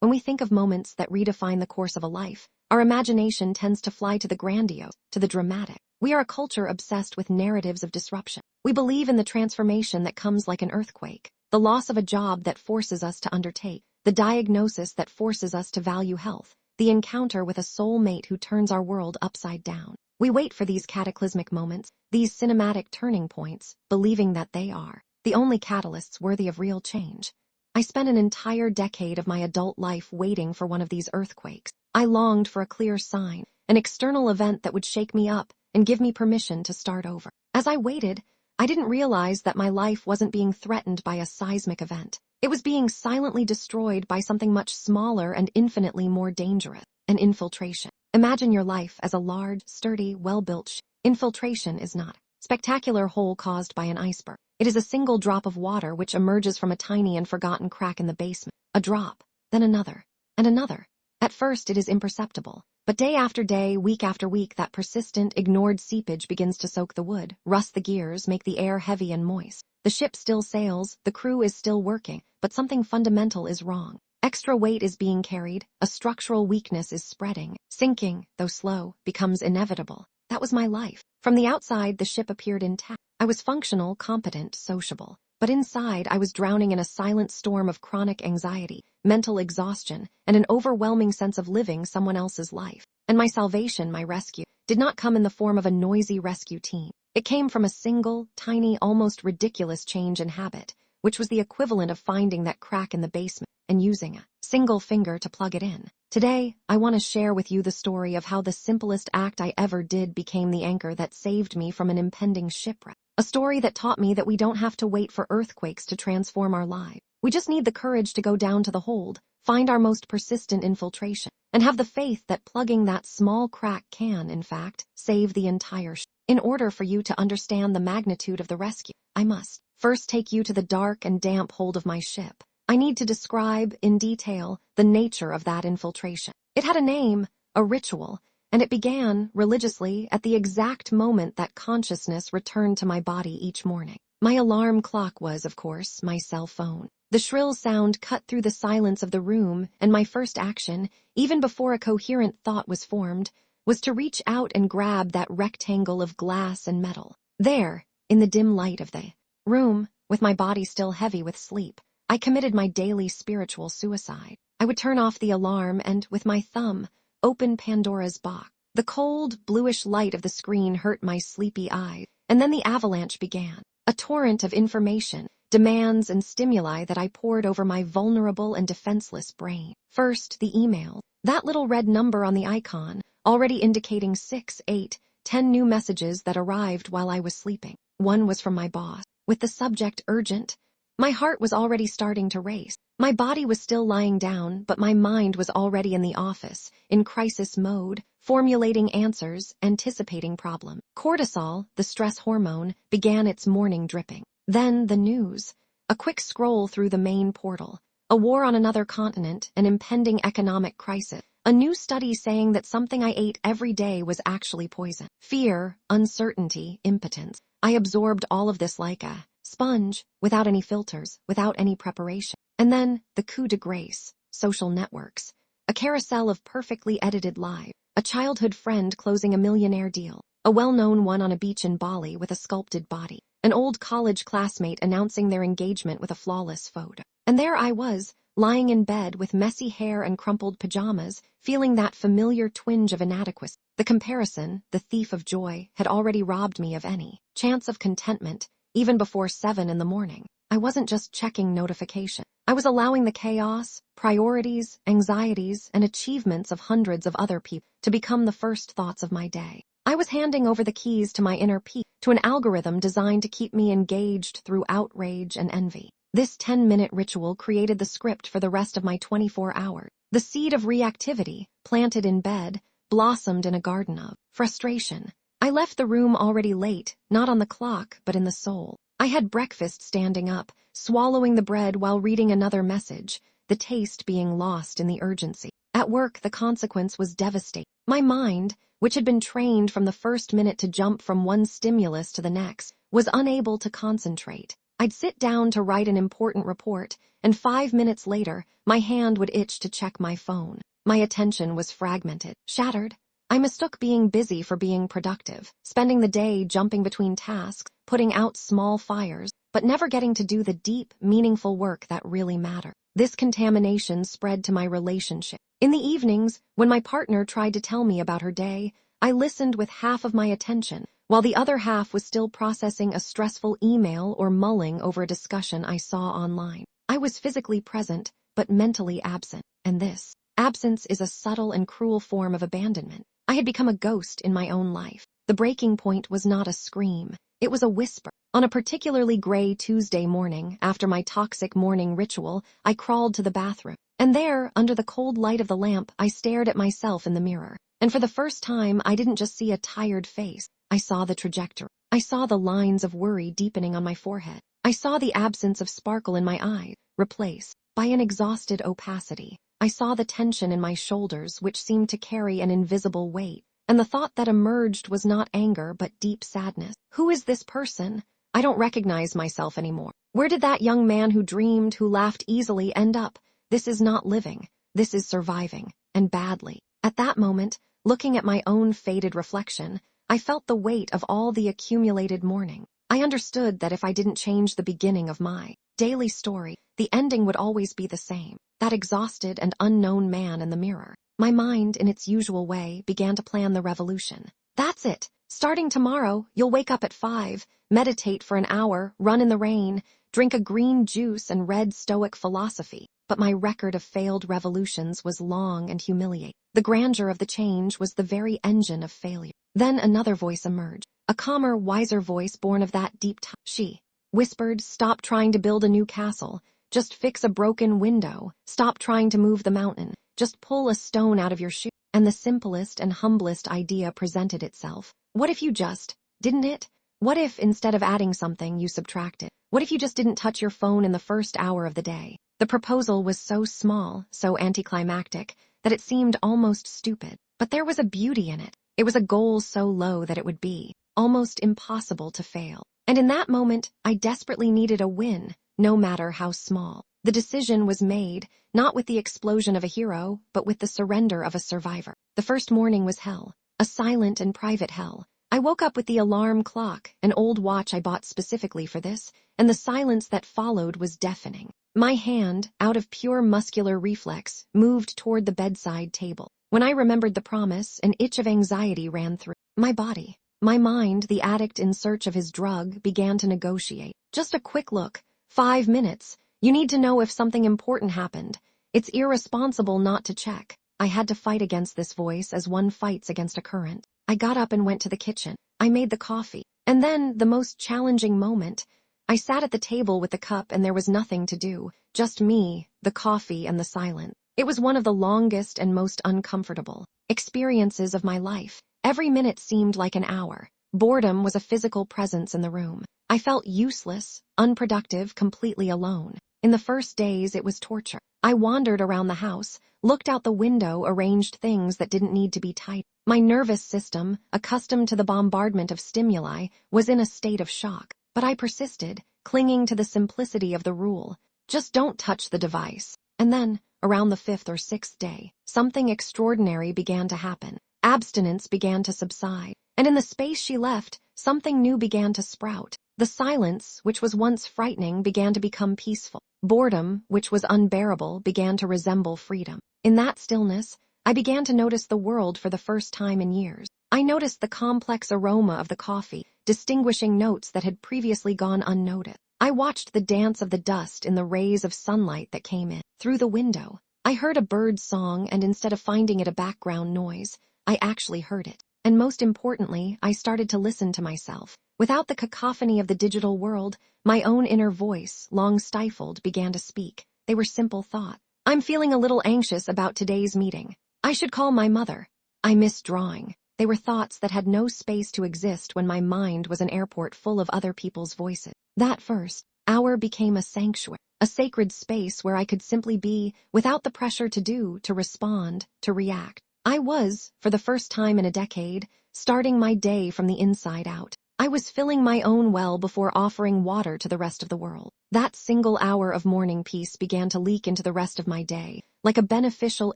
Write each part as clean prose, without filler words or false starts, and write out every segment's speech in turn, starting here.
When we think of moments that redefine the course of a life, our imagination tends to fly to the grandiose, to the dramatic. We are a culture obsessed with narratives of disruption. We believe in the transformation that comes like an earthquake, the loss of a job that forces us to undertake, the diagnosis that forces us to value health, the encounter with a soulmate who turns our world upside down. We wait for these cataclysmic moments, these cinematic turning points, believing that they are the only catalysts worthy of real change. I spent an entire decade of my adult life waiting for one of these earthquakes. I longed for a clear sign, an external event that would shake me up and give me permission to start over. As I waited, I didn't realize that my life wasn't being threatened by a seismic event. It was being silently destroyed by something much smaller and infinitely more dangerous, an infiltration. Imagine your life as a large, sturdy, well-built ship. Infiltration is not a spectacular hole caused by an iceberg. It is a single drop of water which emerges from a tiny and forgotten crack in the basement. A drop, then another, and another. At first it is imperceptible, but day after day, week after week, that persistent, ignored seepage begins to soak the wood, rust the gears, make the air heavy and moist. The ship still sails, the crew is still working, but something fundamental is wrong. Extra weight is being carried, a structural weakness is spreading. Sinking, though slow, becomes inevitable. That was my life. From the outside, the ship appeared intact. I was functional, competent, sociable. But inside, I was drowning in a silent storm of chronic anxiety, mental exhaustion, and an overwhelming sense of living someone else's life. And my salvation, my rescue, did not come in the form of a noisy rescue team. It came from a single, tiny, almost ridiculous change in habit, which was the equivalent of finding that crack in the basement and using a single finger to plug it in. Today, I want to share with you the story of how the simplest act I ever did became the anchor that saved me from an impending shipwreck. A story that taught me that we don't have to wait for earthquakes to transform our lives. We just need the courage to go down to the hold, find our most persistent infiltration, and have the faith that plugging that small crack can, in fact, save the entire ship. In order for you to understand the magnitude of the rescue, I must first take you to the dark and damp hold of my ship. I need to describe, in detail, the nature of that infiltration. It had a name, a ritual, and it began, religiously, at the exact moment that consciousness returned to my body each morning. My alarm clock was, of course, my cell phone. The shrill sound cut through the silence of the room, and my first action, even before a coherent thought was formed, was to reach out and grab that rectangle of glass and metal. There, in the dim light of the room, with my body still heavy with sleep, I committed my daily spiritual suicide. I would turn off the alarm and, with my thumb, open Pandora's box. The cold, bluish light of the screen hurt my sleepy eyes, and then the avalanche began. A torrent of information, demands and stimuli that I poured over my vulnerable and defenseless brain. First, the email. That little red number on the icon, already indicating 6, 8, 10 new messages that arrived while I was sleeping. One was from my boss, with the subject urgent. My heart was already starting to race. My body was still lying down, but my mind was already in the office, in crisis mode, formulating answers, anticipating problems. Cortisol, the stress hormone, began its morning dripping. Then the news. A quick scroll through the main portal. A war on another continent, an impending economic crisis. A new study saying that something I ate every day was actually poison. Fear, uncertainty, impotence. I absorbed all of this like a sponge, without any filters, without any preparation. And then, the coup de grace, social networks. A carousel of perfectly edited lives. A childhood friend closing a millionaire deal. A well-known one on a beach in Bali with a sculpted body. An old college classmate announcing their engagement with a flawless photo. And there I was, lying in bed with messy hair and crumpled pajamas, feeling that familiar twinge of inadequacy. The comparison, the thief of joy, had already robbed me of any chance of contentment, even before 7 in the morning. I wasn't just checking notifications. I was allowing the chaos, priorities, anxieties, and achievements of hundreds of other people to become the first thoughts of my day. I was handing over the keys to my inner peace, to an algorithm designed to keep me engaged through outrage and envy. This 10-minute ritual created the script for the rest of my 24 hours. The seed of reactivity, planted in bed, blossomed in a garden of frustration. I left the room already late, not on the clock, but in the soul. I had breakfast standing up, swallowing the bread while reading another message, the taste being lost in the urgency. At work, the consequence was devastating. My mind, which had been trained from the first minute to jump from one stimulus to the next, was unable to concentrate. I'd sit down to write an important report, and 5 minutes later, my hand would itch to check my phone. My attention was fragmented, shattered. I mistook being busy for being productive, spending the day jumping between tasks, putting out small fires, but never getting to do the deep, meaningful work that really mattered. This contamination spread to my relationship. In the evenings, when my partner tried to tell me about her day, I listened with half of my attention, while the other half was still processing a stressful email or mulling over a discussion I saw online. I was physically present, but mentally absent, and this absence is a subtle and cruel form of abandonment. I had become a ghost in my own life. The breaking point was not a scream. It was a whisper. On a particularly gray Tuesday morning, after my toxic morning ritual, I crawled to the bathroom. And there, under the cold light of the lamp, I stared at myself in the mirror. And for the first time, I didn't just see a tired face. I saw the trajectory. I saw the lines of worry deepening on my forehead. I saw the absence of sparkle in my eyes, replaced by an exhausted opacity. I saw the tension in my shoulders, which seemed to carry an invisible weight. And the thought that emerged was not anger, but deep sadness. Who is this person? I don't recognize myself anymore. Where did that young man who dreamed, who laughed easily, end up? This is not living. This is surviving, and badly. At that moment, looking at my own faded reflection, I felt the weight of all the accumulated mourning. I understood that if I didn't change the beginning of my daily story, the ending would always be the same. That exhausted and unknown man in the mirror. My mind, in its usual way, began to plan the revolution. That's it. Starting tomorrow, you'll wake up at 5, meditate for an hour, run in the rain, drink a green juice and read Stoic philosophy. But my record of failed revolutions was long and humiliating. The grandeur of the change was the very engine of failure. Then another voice emerged, a calmer, wiser voice born of that deep time. She whispered, "Stop trying to build a new castle. Just fix a broken window. Stop trying to move the mountain. Just pull a stone out of your shoe." And the simplest and humblest idea presented itself. What if you just didn't it? What if, instead of adding something, you subtracted? What if you just didn't touch your phone in the first hour of the day? The proposal was so small, so anticlimactic, that it seemed almost stupid. But there was a beauty in it. It was a goal so low that it would be almost impossible to fail. And in that moment, I desperately needed a win, no matter how small. The decision was made, not with the explosion of a hero, but with the surrender of a survivor. The first morning was hell, a silent and private hell. I woke up with the alarm clock, an old watch I bought specifically for this, and the silence that followed was deafening. My hand, out of pure muscular reflex, moved toward the bedside table. When I remembered the promise, an itch of anxiety ran through my body. My mind, the addict in search of his drug, began to negotiate. Just a quick look. 5 minutes. You need to know if something important happened. It's irresponsible not to check. I had to fight against this voice as one fights against a current. I got up and went to the kitchen. I made the coffee. And then, the most challenging moment, I sat at the table with the cup and there was nothing to do. Just me, the coffee, and the silence. It was one of the longest and most uncomfortable experiences of my life. Every minute seemed like an hour. Boredom was a physical presence in the room. I felt useless, unproductive, completely alone. In the first days, it was torture. I wandered around the house, looked out the window, arranged things that didn't need to be tight. My nervous system, accustomed to the bombardment of stimuli, was in a state of shock. But I persisted, clinging to the simplicity of the rule. Just don't touch the device. And then, around the 5th or 6th day, something extraordinary began to happen. Abstinence began to subside. And in the space she left, something new began to sprout. The silence, which was once frightening, began to become peaceful. Boredom, which was unbearable, began to resemble freedom. In that stillness, I began to notice the world for the first time in years. I noticed the complex aroma of the coffee, distinguishing notes that had previously gone unnoticed. I watched the dance of the dust in the rays of sunlight that came in through the window. I heard a bird's song, and instead of finding it a background noise, I actually heard it. And most importantly, I started to listen to myself. Without the cacophony of the digital world, my own inner voice, long stifled, began to speak. They were simple thoughts. I'm feeling a little anxious about today's meeting. I should call my mother. I miss drawing. They were thoughts that had no space to exist when my mind was an airport full of other people's voices. That first hour became a sanctuary, a sacred space where I could simply be, without the pressure to do, to respond, to react. I was, for the first time in a decade, starting my day from the inside out. I was filling my own well before offering water to the rest of the world. That single hour of morning peace began to leak into the rest of my day, like a beneficial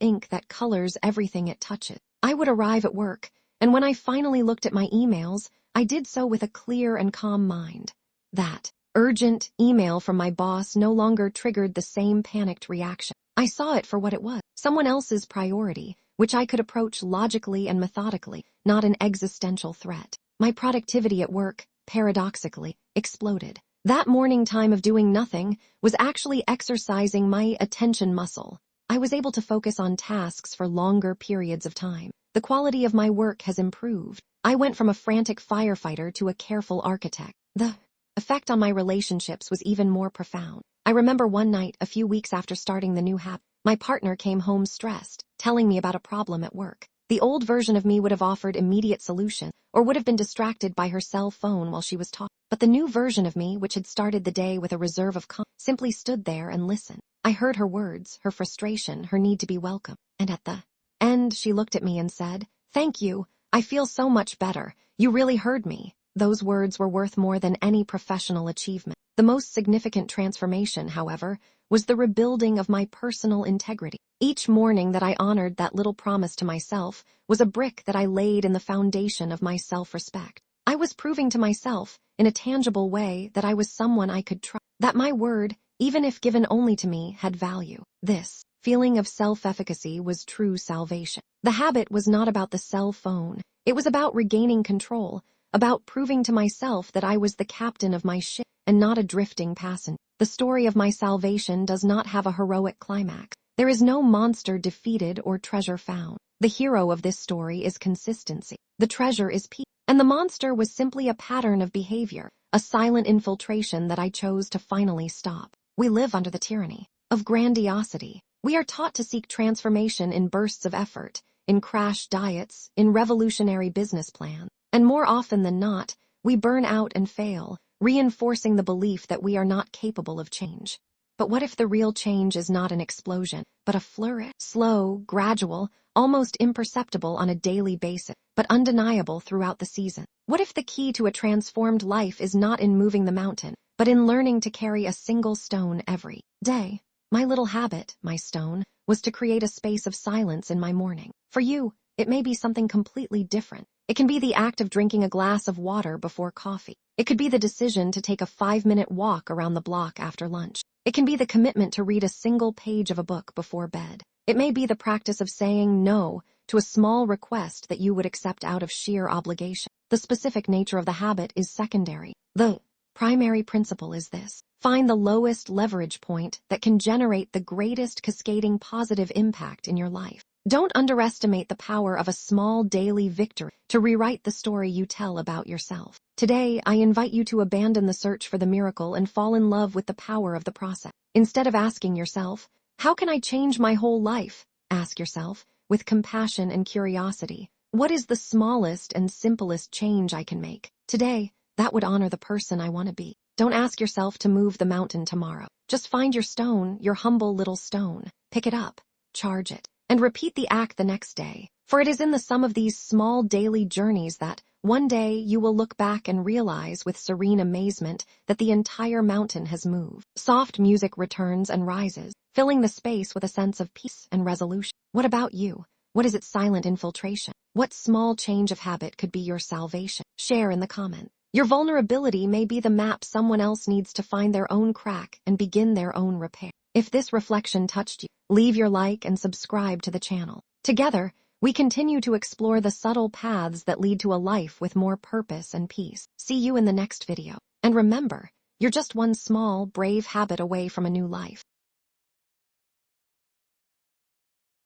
ink that colors everything it touches. I would arrive at work, and when I finally looked at my emails, I did so with a clear and calm mind. That urgent email from my boss no longer triggered the same panicked reaction. I saw it for what it was, someone else's priority, which I could approach logically and methodically, not an existential threat. My productivity at work, paradoxically, exploded. That morning time of doing nothing was actually exercising my attention muscle. I was able to focus on tasks for longer periods of time. The quality of my work has improved. I went from a frantic firefighter to a careful architect. The effect on my relationships was even more profound. I remember one night, a few weeks after starting the new habit, my partner came home stressed, telling me about a problem at work. The old version of me would have offered immediate solution, or would have been distracted by her cell phone while she was talking. But the new version of me, which had started the day with a reserve of calm, simply stood there and listened. I heard her words, her frustration, her need to be welcome. And at the end, she looked at me and said, "Thank you. I feel so much better. You really heard me." Those words were worth more than any professional achievement. The most significant transformation, however, was the rebuilding of my personal integrity. Each morning that I honored that little promise to myself was a brick that I laid in the foundation of my self-respect. I was proving to myself, in a tangible way, that I was someone I could trust, that my word, even if given only to me, had value. This feeling of self-efficacy was true salvation. The habit was not about the cell phone. It was about regaining control, about proving to myself that I was the captain of my ship and not a drifting passenger. The story of my salvation does not have a heroic climax. There is no monster defeated or treasure found. The hero of this story is consistency. The treasure is peace. And the monster was simply a pattern of behavior, a silent infiltration that I chose to finally stop. We live under the tyranny of grandiosity. We are taught to seek transformation in bursts of effort, in crash diets, in revolutionary business plans. And more often than not, we burn out and fail, reinforcing the belief that we are not capable of change. But what if the real change is not an explosion, but a flourish? Slow, gradual, almost imperceptible on a daily basis, but undeniable throughout the season. What if the key to a transformed life is not in moving the mountain, but in learning to carry a single stone every day? My little habit, my stone, was to create a space of silence in my morning. For you, it may be something completely different. It can be the act of drinking a glass of water before coffee. It could be the decision to take a 5-minute walk around the block after lunch. It can be the commitment to read a single page of a book before bed. It may be the practice of saying no to a small request that you would accept out of sheer obligation. The specific nature of the habit is secondary. The primary principle is this: find the lowest leverage point that can generate the greatest cascading positive impact in your life. Don't underestimate the power of a small daily victory to rewrite the story you tell about yourself. Today, I invite you to abandon the search for the miracle and fall in love with the power of the process. Instead of asking yourself, "How can I change my whole life?" ask yourself, with compassion and curiosity, "What is the smallest and simplest change I can make today that would honor the person I want to be?" Don't ask yourself to move the mountain tomorrow. Just find your stone, your humble little stone, pick it up, charge it, and repeat the act the next day. For it is in the sum of these small daily journeys that, one day, you will look back and realize with serene amazement that the entire mountain has moved. Soft music returns and rises, filling the space with a sense of peace and resolution. What about you? What is its silent infiltration? What small change of habit could be your salvation? Share in the comments. Your vulnerability may be the map someone else needs to find their own crack and begin their own repair. If this reflection touched you, leave your like and subscribe to the channel. Together, we continue to explore the subtle paths that lead to a life with more purpose and peace. See you in the next video. And remember, you're just one small, brave habit away from a new life.